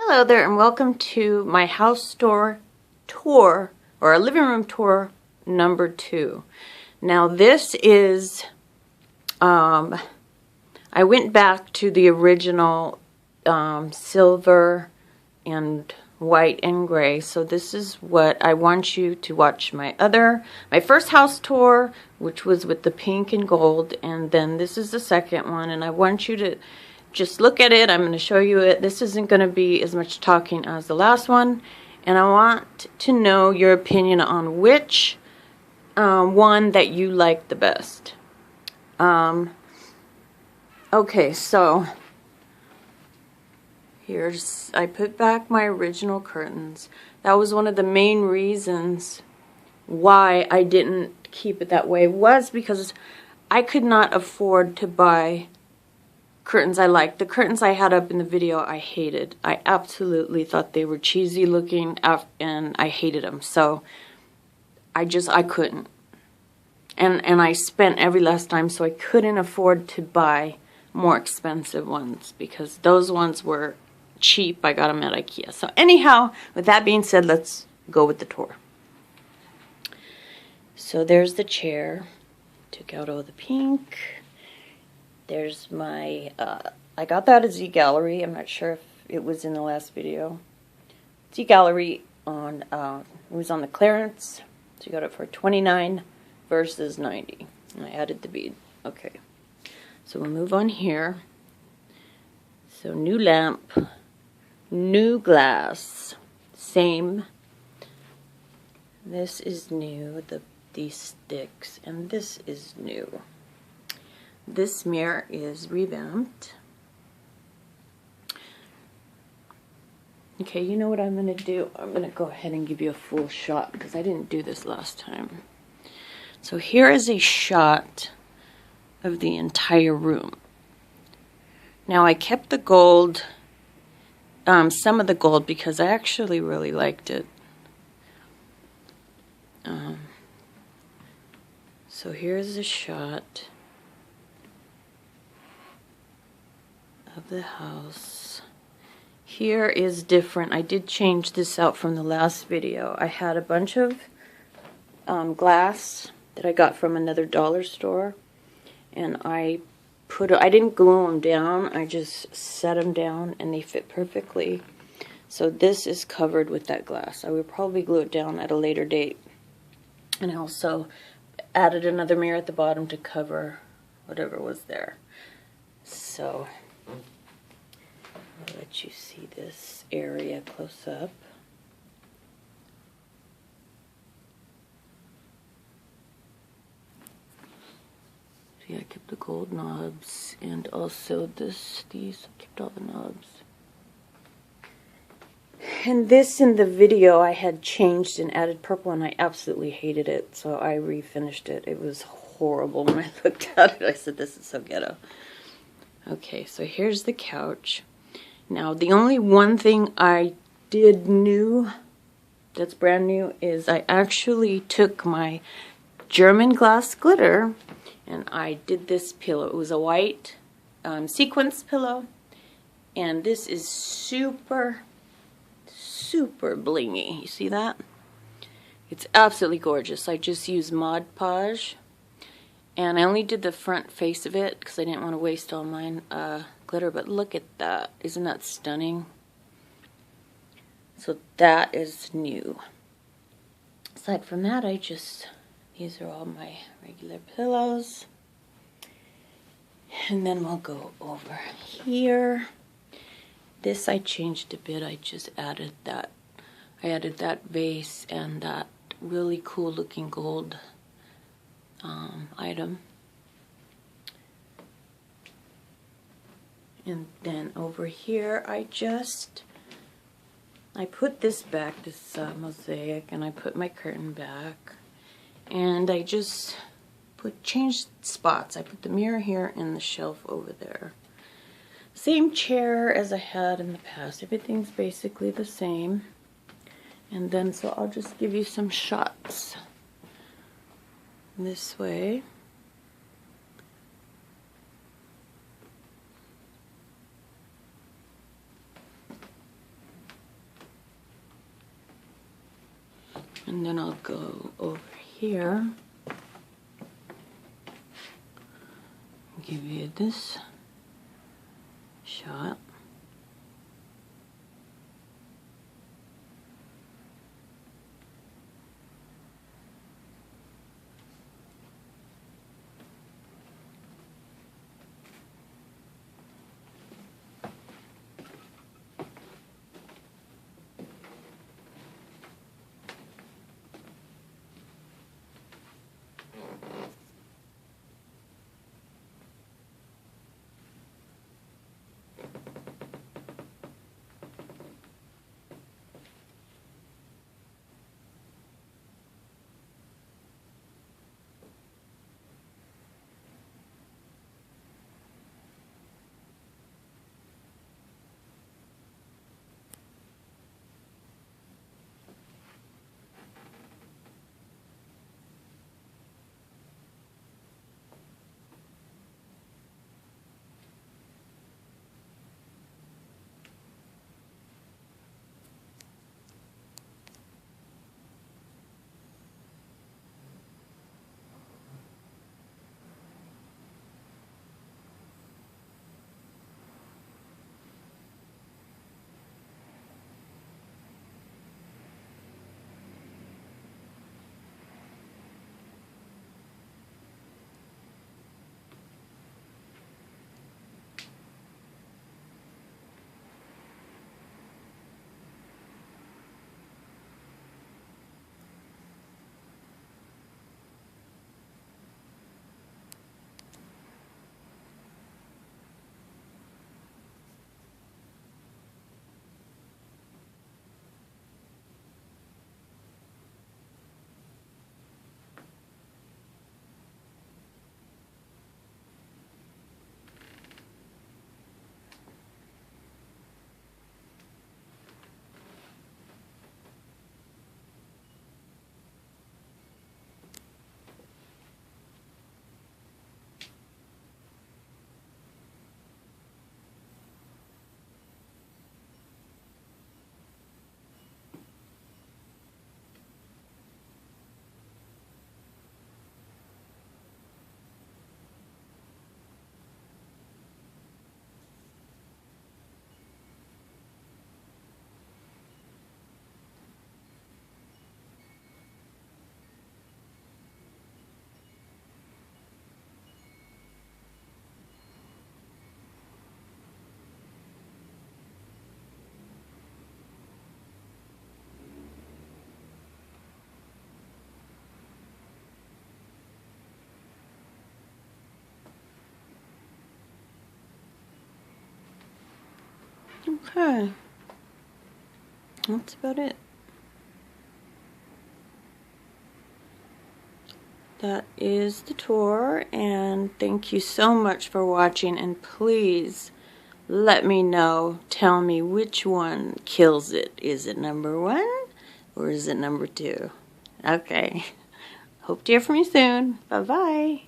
Hello there and welcome to my house store tour, or a living room tour number 2. Now this is, I went back to the original silver and white and gray. So this is what I want you to watch my first house tour, which was with the pink and gold, and then this is the second one, and I want you to just look at it. I'm going to show you it. This isn't going to be as much talking as the last one, and I want to know your opinion on which one that you like the best. Okay, so I put back my original curtains. That was one of the main reasons why I didn't keep it that way, was because I could not afford to buy curtains I liked. The curtains I had up in the video I hated. I absolutely thought they were cheesy looking and I hated them. So I couldn't. And I spent every last dime, so I couldn't afford to buy more expensive ones because those ones were cheap. I got them at IKEA. So anyhow, with that being said, let's go with the tour. So there's the chair. Took out all the pink. There's my, I got that at Z Gallery. I'm not sure if it was in the last video. Z Gallery on, it was on the clearance. So you got it for $29 versus $90. And I added the bead. Okay. So we'll move on here. So new lamp, new glass, same. This is new, these sticks, and this is new. This mirror is revamped. Okay, you know what I'm going to do? I'm going to go ahead and give you a full shot because I didn't do this last time. So here is a shot of the entire room. Now I kept the gold, some of the gold, because I actually really liked it. So here's a shot of the house. Here is different. I did change this out from the last video. I had a bunch of glass that I got from another dollar store, and I didn't glue them down. I just set them down and they fit perfectly. So this is covered with that glass. I will probably glue it down at a later date. And I also added another mirror at the bottom to cover whatever was there. So I'll let you see this area close up. See, I kept the gold knobs, and also these, I kept all the knobs. And this in the video I had changed and added purple, and I absolutely hated it, so I refinished it. It was horrible when I looked at it. I said, this is so ghetto. Okay, so here's the couch. Now, the only one thing I did new, that's brand new, is I actually took my German glass glitter and I did this pillow. It was a white sequence pillow, and this is super, super blingy. You see that? It's absolutely gorgeous. I just used Mod Podge, and I only did the front face of it because I didn't want to waste all mine glitter, but look at that. Isn't that stunning? So that is new. Aside from that, these are all my regular pillows. And then we'll go over here. This I changed a bit. I just added that. I added that vase and that really cool looking gold item. And then over here, I put this back, this mosaic, and I put my curtain back. And I just changed spots. I put the mirror here and the shelf over there. Same chair as I had in the past. Everything's basically the same. And then, so I'll just give you some shots this way. And then I'll go over here. Give you this shot. Okay, that's about it. That is the tour, and thank you so much for watching, and please let me know, tell me which one kills it. Is it number 1 or is it number 2? Okay, hope to hear from you soon. Bye-bye.